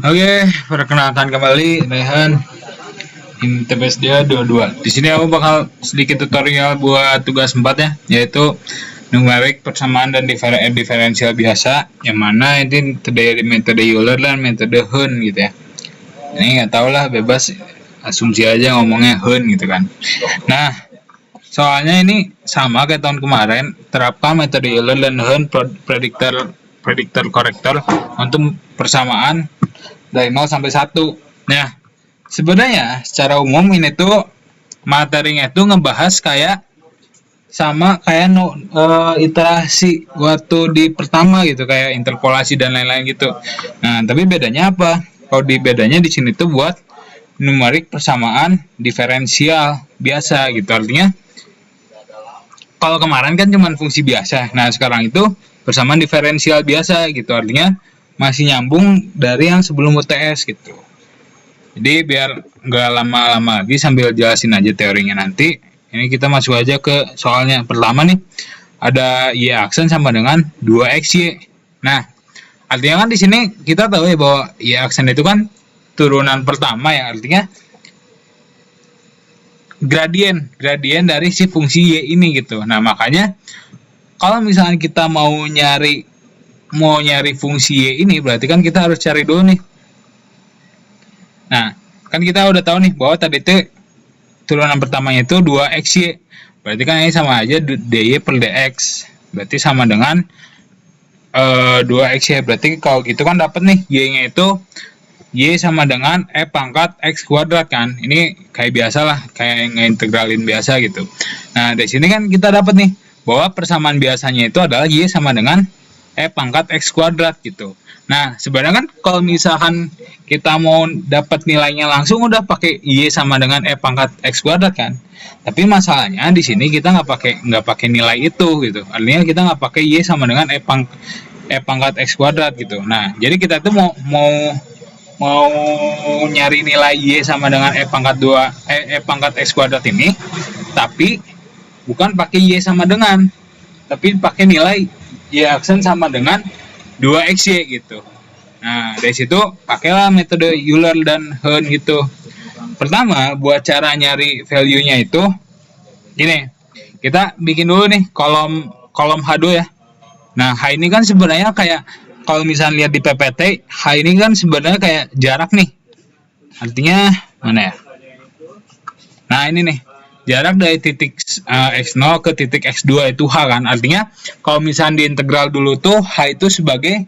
Oke, perkenalkan kembali Rehan Interface dia 22. Di sini aku bakal sedikit tutorial buat tugas 4 ya, yaitu numerik persamaan dan diferensial biasa, yang mana ini terdiri dari metode Euler dan metode Hund gitu ya. Ini nggak tau lah, bebas asumsi aja ngomongnya Hund gitu kan. Nah, soalnya ini sama kayak tahun kemarin, terapkan metode Euler dan Hund predictor corrector untuk persamaan dari 0 sampai 1. Nah, sebenarnya secara umum ini tuh materinya tuh ngebahas kayak sama kayak iterasi waktu di pertama gitu, kayak interpolasi dan lain-lain gitu. Nah, tapi bedanya apa? Kalau bedanya di sini tuh buat numerik persamaan diferensial biasa gitu. Artinya kalau kemarin kan cuma fungsi biasa. Nah, sekarang itu persamaan diferensial biasa gitu. Artinya masih nyambung dari yang sebelum UTS gitu. Jadi biar nggak lama-lama lagi, sambil jelasin aja teorinya nanti. Ini kita masuk aja ke soalnya. Pertama nih, ada Y aksen sama dengan 2XY. Nah, artinya kan di sini kita tahu ya bahwa Y aksen itu kan turunan pertama ya, artinya gradien dari si fungsi Y ini gitu. Nah, makanya kalau misalnya kita mau nyari fungsi Y ini, berarti kan kita harus cari dulu nih. Nah, kan kita udah tahu nih bahwa tadi itu turunan pertamanya itu 2XY. Berarti kan ini sama aja DY per DX. Berarti sama dengan 2XY. Berarti kalau gitu kan dapat nih Y-nya itu Y sama dengan E pangkat X kuadrat kan. Ini kayak biasa lah, kayak ngintegralin biasa gitu. Nah, dari sini kan kita dapat nih bahwa persamaan biasanya itu adalah Y sama dengan E pangkat X kuadrat gitu. Nah, sebenarnya kan kalau misalkan kita mau dapat nilainya langsung udah pakai Y sama dengan E pangkat X kuadrat kan. Tapi masalahnya di sini kita nggak pakai nilai itu gitu. Artinya kita nggak pakai Y sama dengan E pangkat X kuadrat gitu. Nah, jadi kita tuh mau nyari nilai Y sama dengan E pangkat X kuadrat ini, tapi bukan pakai Y sama dengan, tapi pakai nilai Y aksen sama dengan 2XY gitu. Nah, dari situ pakailah metode Euler dan Hund gitu. Pertama, buat cara nyari value-nya itu gini. Kita bikin dulu nih kolom H2 ya. Nah, H ini kan sebenarnya kayak, kalau misalnya lihat di PPT, H ini kan sebenarnya kayak jarak nih. Artinya mana ya? Nah, ini nih. Jarak dari titik X0 ke titik X2 itu H kan. Artinya kalau misalnya diintegral dulu tuh H itu sebagai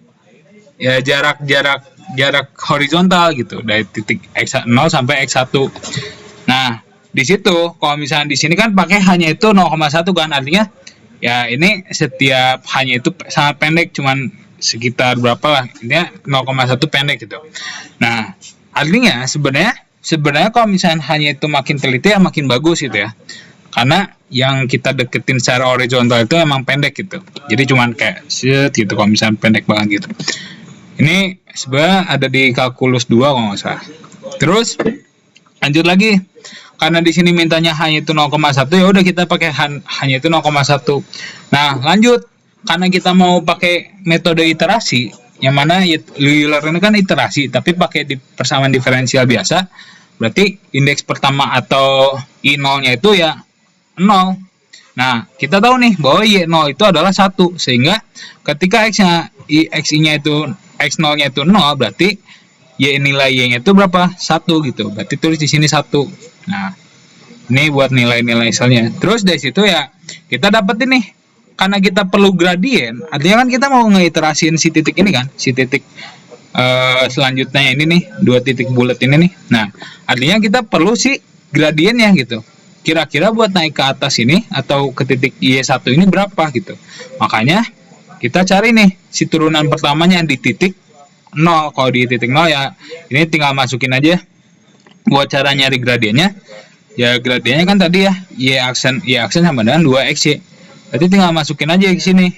ya jarak horizontal gitu, dari titik X0 sampai X1. Nah, di situ kalau misalnya di sini kan pakai hanya itu 0,1 kan. Artinya ya ini setiap hanya itu sangat pendek, cuman sekitar berapa lah. Intinya 0,1 pendek gitu. Nah, artinya sebenarnya kalau misalnya hanya itu makin teliti ya makin bagus gitu ya, karena yang kita deketin secara horizontal itu emang pendek gitu, jadi cuman kayak set gitu kalau misalnya pendek banget gitu. Ini sebenarnya ada di kalkulus 2 kalau nggak salah. Terus lanjut lagi, karena di sini mintanya hanya itu 0,1, ya udah kita pakai hanya itu 0,1. Nah, lanjut, karena kita mau pakai metode iterasi, yang mana Euler ini kan iterasi tapi pakai persamaan diferensial biasa. Berarti indeks pertama atau I0-nya itu ya 0. Nah, kita tahu nih bahwa Y0 itu adalah 1. Sehingga ketika X-nya itu X0-nya itu 0, berarti nilai Y-nya itu berapa? 1 gitu. Berarti tulis di sini 1. Nah, ini buat nilai-nilai misalnya. Terus dari situ ya kita dapat ini. Karena kita perlu gradien, artinya kan kita mau ngeiterasiin si titik ini kan, si titik selanjutnya ini nih, 2 titik bulat ini nih. Nah, artinya kita perlu si gradiennya gitu. Kira-kira buat naik ke atas ini atau ke titik Y1 ini berapa gitu. Makanya kita cari nih si turunan pertamanya di titik 0. Kalau di titik 0 ya ini tinggal masukin aja. Buat cara nyari gradiennya, ya gradiennya kan tadi ya Y aksen sama dengan 2XY. Berarti tinggal masukin aja ke sini.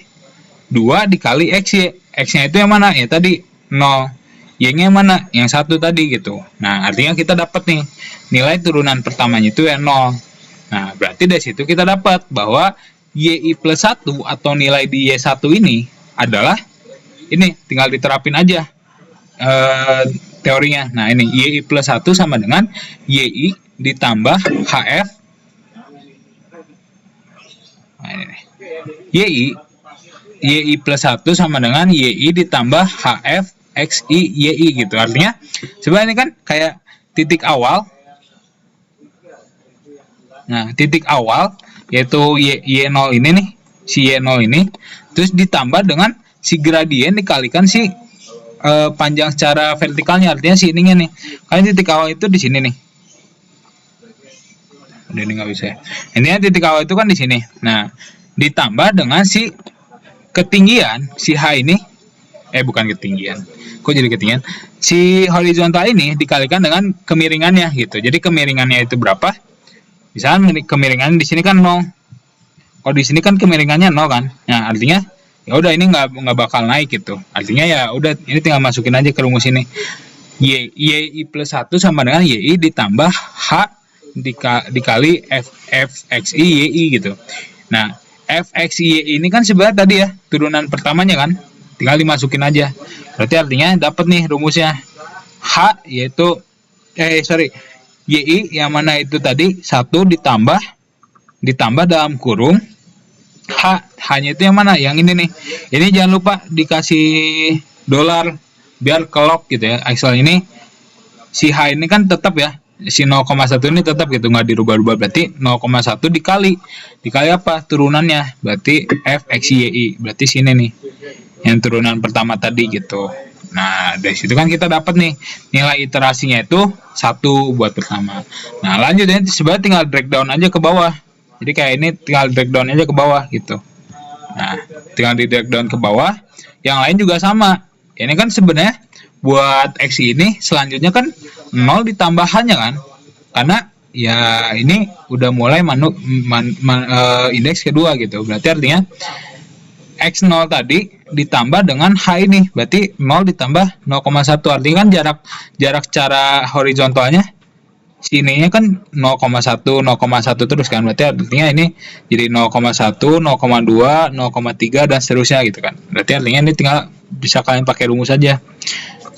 2 dikali XY. X-nya itu yang mana? Ya tadi 0. Y-nya mana? Yang 1 tadi gitu. Nah, artinya kita dapat nih nilai turunan pertamanya itu ya 0. Nah, berarti dari situ kita dapat bahwa YI plus 1 atau nilai di Y1 ini adalah ini, tinggal diterapin aja. teorinya. Nah, ini YI plus 1 sama dengan YI ditambah HF. Nah, ini nih. YI plus 1 sama dengan YI ditambah HF XI YI gitu. Artinya sebenarnya ini kan kayak titik awal. Nah, titik awal yaitu Y0 ini nih, si Y0 ini, terus ditambah dengan si gradien dikalikan si panjang secara vertikalnya, artinya si ininya nih. Kan titik awal itu di sini nih. Udah, ini nggak bisa ya. Intinya titik awal itu kan di sini. Nah, ditambah dengan si ketinggian si H ini, bukan ketinggian. Kok jadi ketinggian? Si horizontal ini dikalikan dengan kemiringannya gitu. Jadi kemiringannya itu berapa? Misalnya kemiringan di sini kan 0. Kalau di sini kan kemiringannya 0 kan. Nah, artinya ya udah ini nggak bakal naik gitu. Artinya ya udah ini tinggal masukin aja ke rumus ini. YI plus 1 sama dengan YI ditambah H dikali FXI YI gitu. Nah, FXI YI ini kan sebenarnya tadi ya turunan pertamanya kan. Tinggal dimasukin aja. Berarti artinya dapat nih rumusnya. H yaitu YI yang mana itu tadi 1 ditambah dalam kurung H-nya itu yang mana? Yang ini nih. Ini jangan lupa dikasih dolar biar kelok gitu ya. Excel ini si H ini kan tetap ya. Si 0,1 ini tetap gitu, nggak dirubah-rubah. Berarti 0,1 dikali apa? Turunannya. Berarti F X Y I. Berarti sini nih. Yang turunan pertama tadi gitu. Nah, dari situ kan kita dapat nih nilai iterasinya itu 1 buat pertama. Nah, lanjut ya, sebenarnya tinggal drag down aja ke bawah. Jadi kayak ini tinggal drag down aja ke bawah gitu. Nah, tinggal di drag down ke bawah. Yang lain juga sama. Ini kan sebenarnya buat X ini selanjutnya kan 0 ditambah H-nya kan. Karena ya ini udah mulai indeks kedua gitu. Berarti artinya X0 tadi ditambah dengan H ini. Berarti 0 ditambah 0,1. Artinya kan jarak secara horizontalnya sininya kan 0,1 terus kan. Berarti artinya ini jadi 0,1, 0,2, 0,3 dan seterusnya gitu kan. Berarti artinya ini tinggal bisa kalian pakai rumus saja.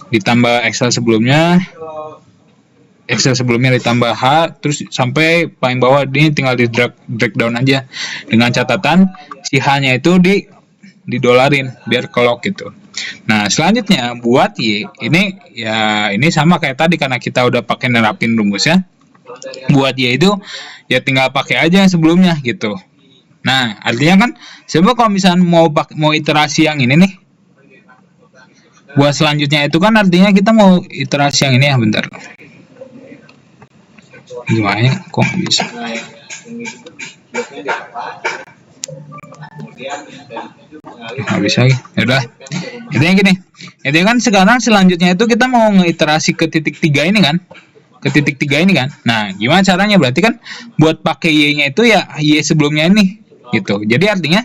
Ditambah Excel sebelumnya ditambah H terus sampai paling bawah, ini tinggal di drag down aja dengan catatan si H-nya itu didolarin biar kelok gitu. Nah, selanjutnya buat Y ini ya ini sama kayak tadi karena kita udah pakai nerapin rumusnya. Buat Y itu ya tinggal pakai aja yang sebelumnya gitu. Nah, artinya kan sebenarnya kalau misalnya mau iterasi yang ini nih, buat selanjutnya itu kan artinya kita mau iterasi yang ini ya, bentar. Gimana ya? Kok nggak bisa? Nggak bisa ya udah. Itu yang gini. Itu kan sekarang selanjutnya itu kita mau ngiterasi ke titik 3 ini kan. Ke titik 3 ini kan. Nah, gimana caranya? Berarti kan buat pakai Y-nya itu ya Y sebelumnya ini gitu. Jadi artinya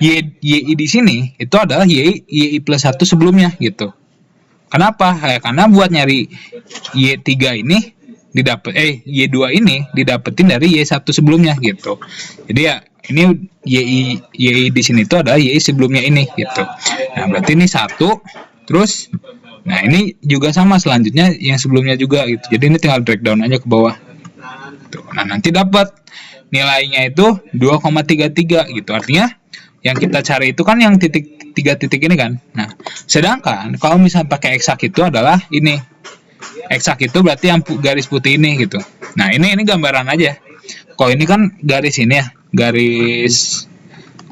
YI di sini itu adalah YI plus 1 sebelumnya gitu. Kenapa? Karena buat nyari Y3 ini Y2 ini didapetin dari Y1 sebelumnya gitu. Jadi ya ini YI di sini itu adalah YI sebelumnya ini gitu. Nah, berarti ini 1 terus nah ini juga sama selanjutnya yang sebelumnya juga gitu. Jadi ini tinggal drag down aja ke bawah. Gitu. Nah, nanti dapat nilainya itu 2,33 gitu. Artinya yang kita cari itu kan yang titik 3 titik ini kan. Nah, sedangkan kalau misalnya pakai eksak itu adalah ini. Eksak itu berarti yang garis putih ini gitu. Nah, ini gambaran aja. Kalau ini kan garis ini ya, garis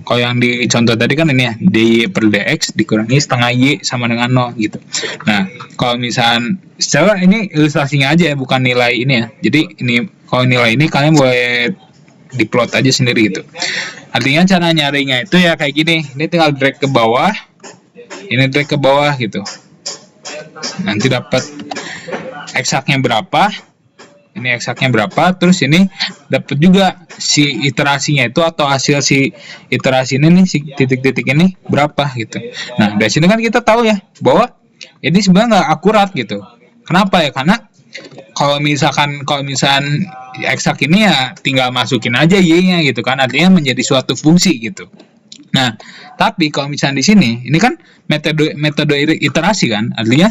kalau yang di contoh tadi kan ini ya, dy per dx dikurangi setengah y sama dengan 0 gitu. Nah, kalau misalnya secara ini ilustrasinya aja ya, bukan nilai ini ya. Jadi ini kalau nilai ini kalian boleh diplot aja sendiri gitu. Artinya cara nyarinya itu ya kayak gini. Ini tinggal drag ke bawah. Ini drag ke bawah gitu. Nanti dapat eksaknya berapa. Ini eksaknya berapa, terus ini dapat juga si iterasinya itu atau hasil si iterasi ini nih, si titik-titik ini berapa gitu. Nah, dari sini kan kita tahu ya bahwa ini sebenarnya nggak akurat gitu. Kenapa ya? Karena kalau misalkan eksak ini ya tinggal masukin aja y-nya gitu kan, artinya menjadi suatu fungsi gitu. Nah, tapi kalau misalnya di sini ini kan metode iterasi kan, artinya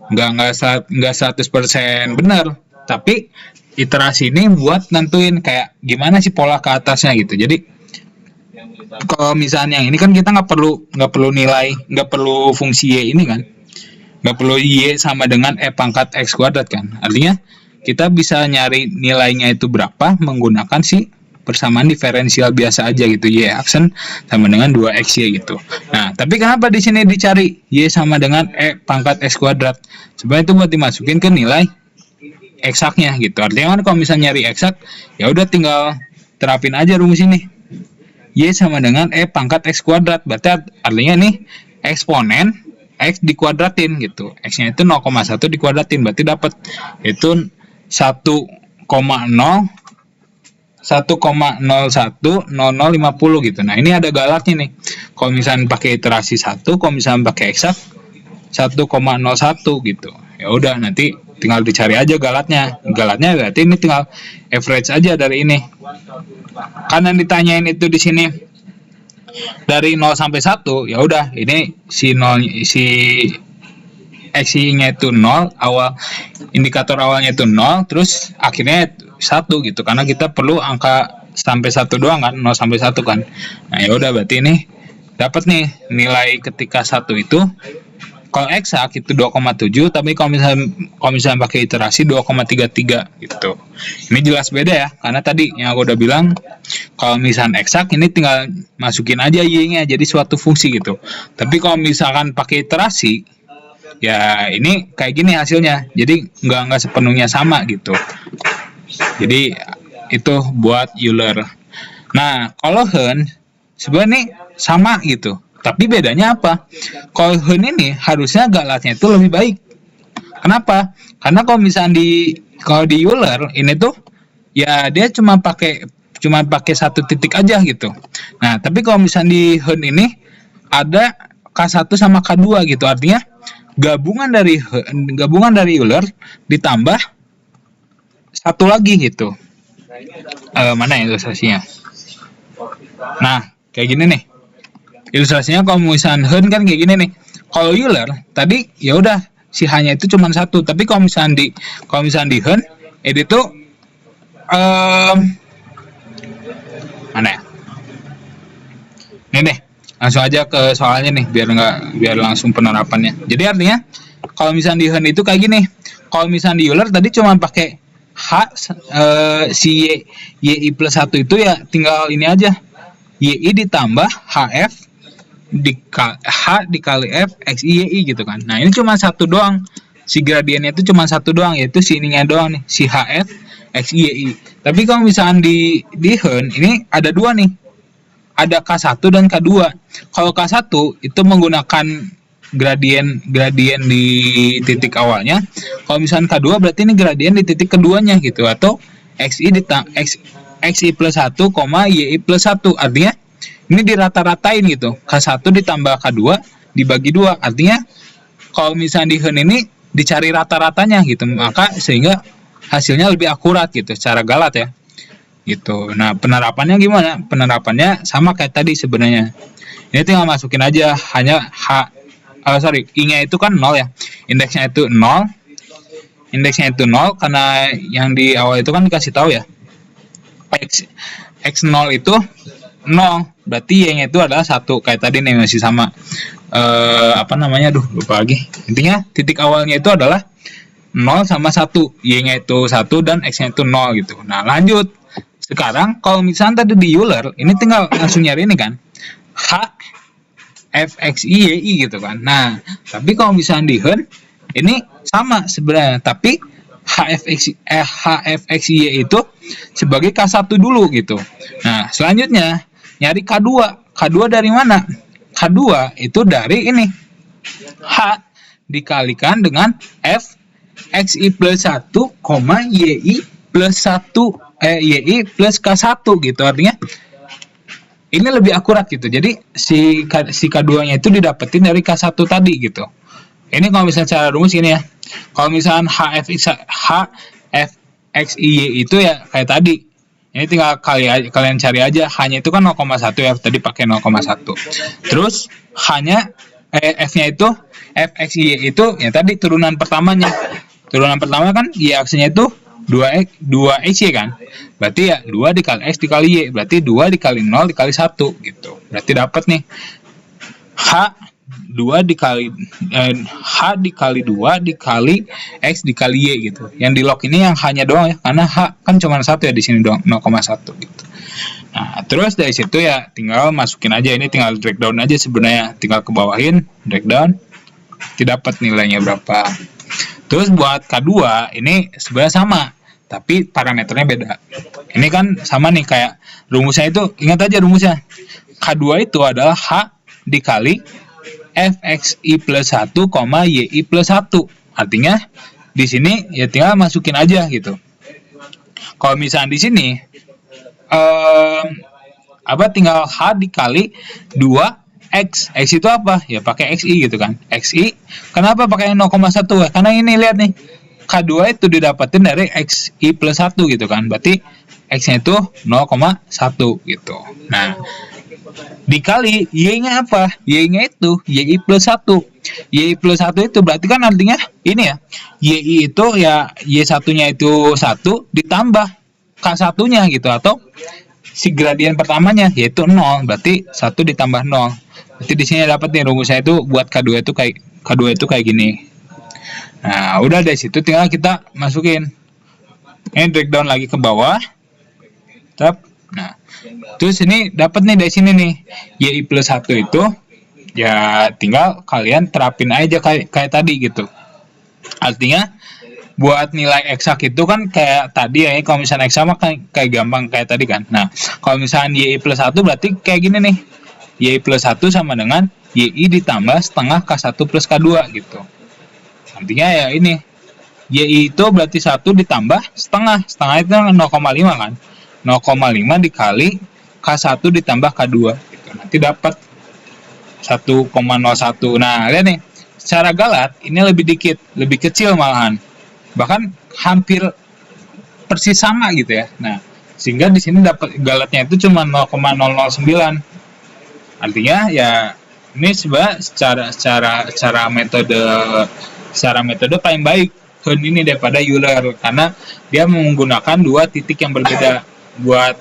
nggak 100% benar, tapi iterasi ini buat nentuin kayak gimana sih pola ke atasnya gitu. Jadi kalau misalnya yang ini kan kita nggak perlu fungsi y ini kan, nggak perlu y sama dengan pangkat x kuadrat kan. Artinya kita bisa nyari nilainya itu berapa menggunakan si persamaan diferensial biasa aja gitu, y aksen sama dengan 2xy gitu. Nah, tapi kenapa di sini dicari y sama dengan pangkat x kuadrat? Sebenarnya itu buat dimasukin ke nilai eksaknya gitu. Artinya kan kalau misalnya nyari eksak, ya udah tinggal terapin aja rumus ini. Y sama dengan pangkat x kuadrat. Berarti artinya nih eksponen x dikuadratin gitu. X-nya itu 0,1 dikuadratin, berarti dapat itu 1,010050 gitu. Nah, ini ada galatnya nih. Kalau misalnya pakai iterasi 1, kalau misalnya pakai eksak 1,01 gitu. Ya udah, nanti tinggal dicari aja galatnya. Galatnya berarti ini tinggal average aja dari ini. Karena ditanyain itu di sini dari 0 sampai 1, ya udah, ini si x-nya itu 0, indikator awalnya itu 0, terus akhirnya 1 gitu. Karena kita perlu angka sampai 1 doang kan, 0 sampai 1 kan. Nah, ya udah, berarti ini dapat nih nilai ketika 1 itu kalau eksak itu 2,7, tapi kalau misalnya pakai iterasi 2,33 gitu. Ini jelas beda ya, karena tadi yang aku udah bilang kalau misalnya eksak ini tinggal masukin aja y-nya jadi suatu fungsi gitu. Tapi kalau misalkan pakai iterasi, ya ini kayak gini hasilnya. Jadi nggak sepenuhnya sama gitu. Jadi itu buat Euler. Nah, kalau Hehn sebenarnya sama gitu. Tapi bedanya apa? Kalau Hehn ini harusnya galatnya itu lebih baik. Kenapa? Karena kalau misalnya kalau di Euler ini tuh ya dia cuma pakai satu titik aja gitu. Nah, tapi kalau misalnya di Hehn ini ada K1 sama K2 gitu. Artinya gabungan dari Euler ditambah satu lagi gitu. Mana ilustrasinya? Nah, kayak gini nih. Ilustrasinya kalau misalnya Hehn kan kayak gini nih. Kalau Euler tadi ya udah si H-nya itu cuma satu, tapi kalau misalnya di Hehn ini tuh mana ya? Ini deh, langsung aja ke soalnya nih biar langsung penerapannya. Jadi artinya kalau misalnya di Hehn itu kayak gini. Kalau misalnya di Euler tadi cuma pakai si y plus 1 itu ya tinggal ini aja. Y ditambah HF H dikali F X Y gitu kan. Nah, ini cuma satu doang. Si gradiennya itu cuma satu doang, yaitu si ininya doang nih, si HF X Y. Tapi kalau misalnya di Hehn ini ada dua nih. Ada K1 dan K2. Kalau K1 itu menggunakan gradien di titik awalnya. Kalau misalnya K2 berarti ini gradien di titik keduanya gitu, atau XI plus 1, YI plus 1. Artinya ini dirata-ratain gitu. K1 ditambah K2 dibagi 2. Artinya kalau misalnya di Hehn ini dicari rata-ratanya gitu, maka sehingga hasilnya lebih akurat gitu secara galat ya. Gitu. Nah, penerapannya gimana? Penerapannya sama kayak tadi sebenarnya. Ini tinggal masukin aja hanya I-nya itu kan 0 ya. Indeksnya itu 0. Indeksnya itu 0 karena yang di awal itu kan dikasih tahu ya. X0 itu 0, berarti y-nya itu adalah 1. Kayak tadi nih masih sama. Lupa lagi. Intinya titik awalnya itu adalah 0 sama 1. Y-nya itu 1 dan X-nya itu 0 gitu. Nah, lanjut. Sekarang kalau misalnya tadi di Euler, ini tinggal langsung nyari ini kan. H F X Y Y gitu kan. Nah, tapi kalau misalnya di Hehn ini sama sebenarnya, tapi HFXY itu sebagai K1 dulu gitu. Nah, selanjutnya nyari K2. K2 dari mana? K2 itu dari ini. H dikalikan dengan F XI plus 1, YI plus 1 YI plus K1 gitu. Artinya ini lebih akurat gitu. Jadi si K2-nya itu didapetin dari K1 tadi gitu. Ini kalau misalnya cara rumus ini ya. Kalau misalnya HFXY itu ya kayak tadi. Ini tinggal kalian cari aja. H-nya itu kan 0,1 ya. Tadi pakai 0,1. Terus H-nya F-nya itu fx y itu ya tadi turunan pertamanya. Turunan pertama kan y aksinya itu 2xy kan. Berarti ya 2 dikali x dikali y, berarti 2 dikali 0 dikali 1 gitu. Berarti dapat nih h 2 dikali h dikali 2 dikali x dikali y gitu. Yang di log ini yang hanya doang ya, karena h kan cuma 1 ya di sini doang, 0,1 gitu. Nah, terus dari situ ya tinggal masukin aja, ini tinggal drag down aja sebenarnya, tinggal ke bawahin, drag down, tidak dapat nilainya berapa. Terus buat K2 ini sebenarnya sama, tapi parameternya beda. Ini kan sama nih kayak rumusnya itu, ingat aja rumusnya. K2 itu adalah H dikali fxi plus 1, yi plus 1. Artinya di sini ya tinggal masukin aja gitu. Kalau misalnya di sini tinggal H dikali 2x. X itu apa? Ya pakai xi gitu kan. Xi kenapa pakai 0,1 ya? Karena ini lihat nih, K2 itu didapatin dari xi plus 1 gitu kan. Berarti x-nya itu 0,1 gitu. Nah, dikali y-nya apa? Y-nya itu yi plus 1. Y plus 1 itu berarti kan artinya ini ya. Y itu ya y1-nya itu 1 ditambah K1-nya gitu, atau si gradien pertamanya yaitu 0, berarti 1 ditambah 0. Berarti di sini dapat nih rumusnya itu buat K2 itu kayak gini. Nah, udah dari situ tinggal kita masukin. Ini drag down lagi ke bawah. Tap. Nah, terus ini dapat nih dari sini nih. Y plus 1 itu ya tinggal kalian terapin aja kayak tadi gitu. Artinya buat nilai eksak itu kan kayak tadi ya, kalau misalnya eksak mah kayak gampang kayak tadi kan. Nah, kalau misalnya y plus 1 berarti kayak gini nih. Y plus 1 sama dengan y ditambah setengah K1 plus K2 gitu. Artinya ya ini, y itu berarti 1 ditambah setengah. Setengah itu 0,5 kan. 0,5 dikali K1 ditambah K2 gitu. Nanti dapat 1,01. Nah, lihat nih. Secara galat ini lebih dikit, lebih kecil malahan. Bahkan hampir persis sama gitu ya. Nah, sehingga di sini dapat galatnya itu cuma 0,009. Artinya ya ini sebenarnya secara metode paling baik ini daripada Euler, karena dia menggunakan dua titik yang berbeda buat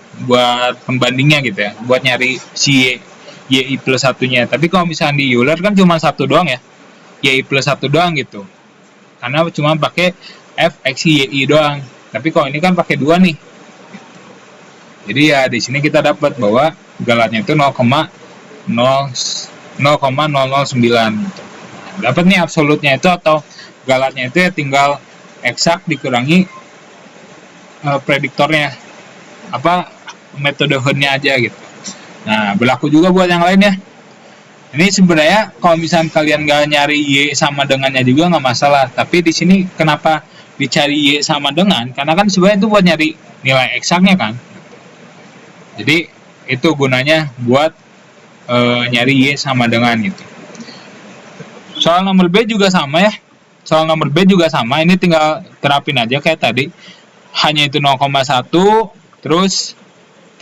pembandingnya gitu ya, buat nyari si y plus 1-nya. Tapi kalau misalnya di Euler kan cuma satu doang ya, y plus 1 doang gitu, karena cuma pakai f x y doang. Tapi kalau ini kan pakai 2 nih. Jadi ya di sini kita dapat bahwa galatnya itu 0,009 gitu. Dapat nih absolutnya itu atau galatnya itu ya tinggal eksak dikurangi prediktornya, metode Hund-nya aja gitu. Nah, berlaku juga buat yang lain ya. Ini sebenarnya kalau misalnya kalian nggak nyari y sama dengannya juga nggak masalah. Tapi di sini kenapa dicari y sama dengan? Karena kan sebenarnya itu buat nyari nilai eksaknya kan. Jadi itu gunanya buat nyari y sama dengan gitu. Soal nomor B juga sama ya. Soal nomor B juga sama. Ini tinggal terapin aja kayak tadi. Hanya itu 0,1. Terus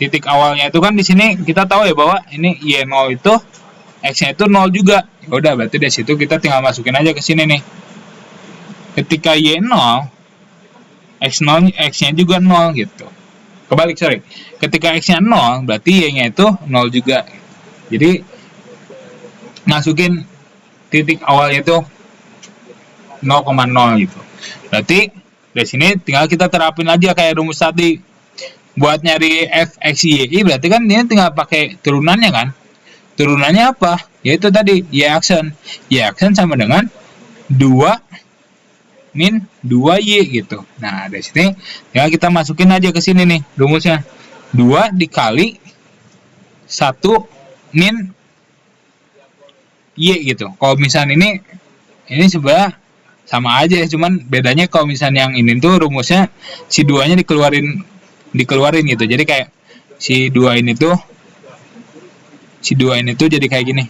titik awalnya itu kan di sini kita tahu ya bahwa ini y0 itu x-nya itu 0 juga. Ya udah, berarti dari situ kita tinggal masukin aja ke sini nih. Ketika y0, x-nya juga 0 gitu. Kebalik, sorry. Ketika x-nya 0, berarti y-nya itu 0 juga. Jadi masukin titik awalnya itu 0,0 gitu. Berarti dari sini tinggal kita terapin aja kayak rumus tadi. Buat nyari f, x, y, berarti kan ini tinggal pakai turunannya kan. Turunannya apa? Yaitu tadi y aksen. Y aksen sama dengan 2 min 2y gitu. Nah, dari sini tinggal kita masukin aja ke sini nih rumusnya. 2 dikali 1 min y gitu. Kalau misalnya ini sebenarnya sama aja ya, cuman bedanya kalau misalnya yang ini tuh rumusnya si 2-nya dikeluarin gitu. Jadi kayak si 2 ini tuh jadi kayak gini.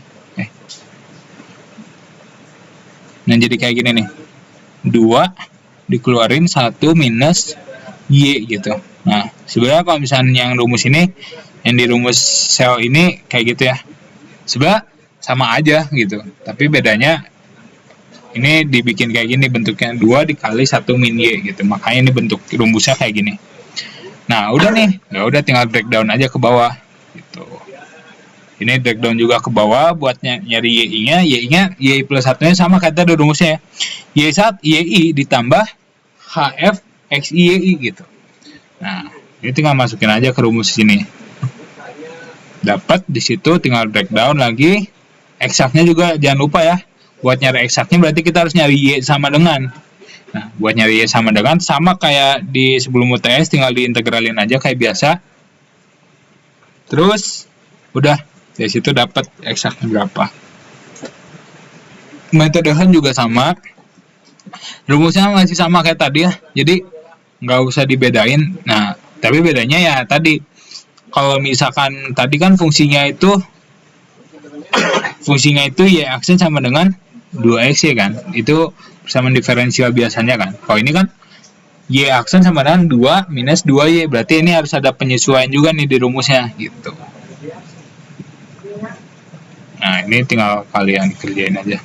Nah, jadi kayak gini nih. 2 dikeluarin 1 minus y gitu. Nah, sebenarnya kalau misalnya yang rumus ini, yang di rumus sel ini kayak gitu ya. Sebenarnya sama aja gitu. Tapi bedanya Ini dibikin kayak gini bentuknya 2 dikali 1 min Y gitu. Makanya ini bentuk rumusnya kayak gini. Nah, udah nih. Ya udah tinggal breakdown aja ke bawah gitu. Ini breakdown juga ke bawah buat nyari Y-nya. Y-nya Y plus 1-nya sama kayak tadi rumusnya ya. Y1 YI ditambah HF XI YI gitu. Nah, ini tinggal masukin aja ke rumus sini. Dapat di situ tinggal breakdown lagi. Eksaknya juga jangan lupa ya. Buat nyari eksaknya berarti kita harus nyari Y sama dengan. Nah, buat nyari Y sama dengan sama kayak di sebelum UTS, tinggal diintegralin aja kayak biasa. Terus udah dari situ dapat eksaknya berapa. Metode Hahn juga sama. Rumusnya masih sama kayak tadi ya. Jadi nggak usah dibedain. Nah, tapi bedanya ya tadi. Kalau misalkan tadi kan fungsinya itu Y aksen sama dengan 2x ya kan. Itu sama diferensial biasanya kan. Kalau ini kan Y aksen sama dengan 2 minus 2Y. Berarti ini harus ada penyesuaian juga nih di rumusnya gitu. Nah, ini tinggal kalian kerjain aja.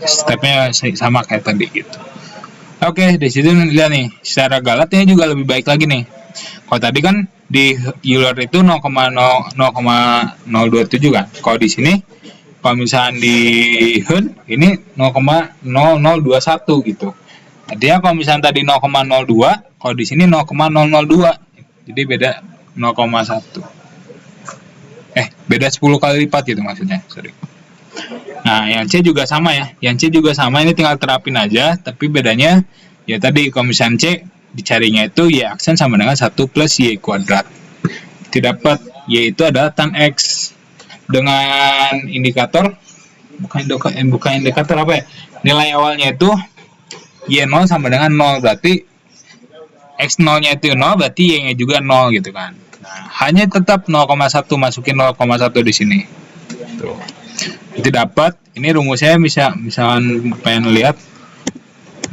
Stepnya sama kayak tadi gitu. Oke, di situ lihat nih, secara galatnya juga lebih baik lagi nih. Kalau tadi kan di Euler itu 0,027 kan. Kalau di sini, kalau misalnya di Hahn ini 0,0021 gitu. Artinya kalau misalnya tadi 0,02, kalau di sini 0,002. Jadi beda 0,1. Beda 10 kali lipat gitu maksudnya, sorry. Nah, yang C juga sama ya. Yang C juga sama, ini tinggal terapin aja. Tapi bedanya, ya tadi kalau misalnya C, dicarinya itu Y aksen sama dengan 1 plus Y kuadrat. Dapat Y itu adalah tan X. Dengan indikator, bukan indikator apa ya? Nilai awalnya itu Y0 sama dengan 0. Berarti X0-nya itu 0, berarti Y-nya juga 0 gitu kan. Nah, hanya tetap 0,1, masukin 0,1 di sini. Tuh. Itu dapat. Ini rumusnya misalkan pengen lihat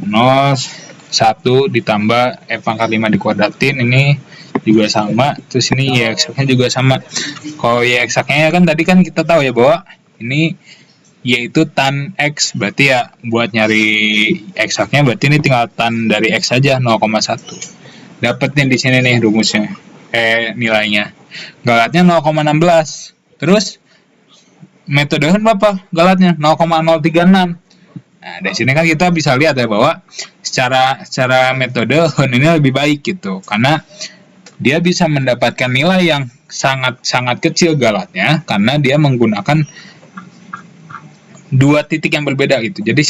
0,1 ditambah F pangkat 5 dikuadratin, ini juga sama. Terus ini Y eksaknya juga sama. Kalau Y eksaknya kan tadi kan kita tahu ya bahwa ini Y itu tan X, berarti ya buat nyari eksaknya berarti ini tinggal tan dari X saja 0,1. Dapetin di sini nih rumusnya. Nilainya. Galatnya 0,16. Terus metode Hahn berapa galatnya? 0,036. Nah, dari sini kan kita bisa lihat ya bahwa secara metode Hahn ini lebih baik gitu. Karena dia bisa mendapatkan nilai yang sangat kecil galatnya karena dia menggunakan dua titik yang berbeda gitu. Jadi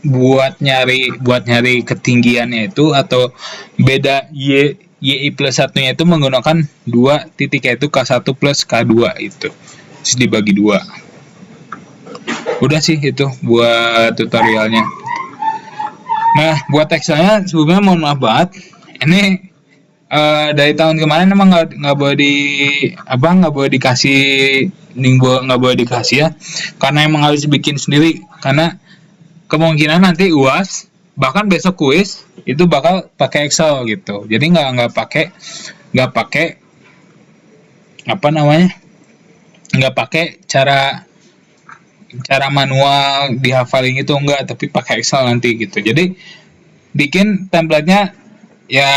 buat nyari ketinggiannya itu atau beda Y plus 1-nya itu menggunakan dua titik, yaitu K1 plus K2 itu. Terus dibagi 2. Udah sih itu buat tutorialnya. Nah, buat Excelnya sebelumnya mohon maaf banget. Ini dari tahun kemarin emang nggak boleh dikasih ya, karena emang harus bikin sendiri, karena kemungkinan nanti UAS bahkan besok kuis itu bakal pakai Excel gitu. Jadi nggak pakai cara manual dihafalin itu, enggak, tapi pakai Excel nanti gitu. Jadi bikin template-nya ya,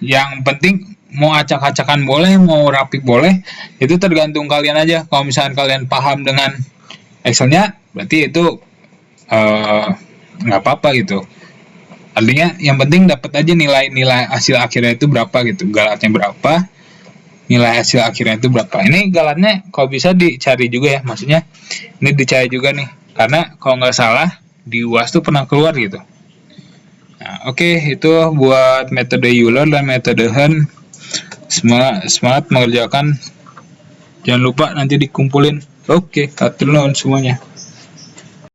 yang penting mau acak-acakan boleh, mau rapi boleh, itu tergantung kalian aja. Kalau misalkan kalian paham dengan Excel-nya, berarti itu nggak apa-apa gitu. Artinya yang penting dapat aja nilai hasil akhirnya itu berapa gitu, galatnya berapa, nilai hasil akhirnya itu berapa. Ini galatnya kalau bisa dicari juga ya, maksudnya ini dicari juga nih, karena kalau nggak salah di UAS tuh pernah keluar gitu. Nah, oke, itu buat metode Euler dan metode Hahn. Semangat mengerjakan, jangan lupa nanti dikumpulin. Oke, atur nuhun semuanya.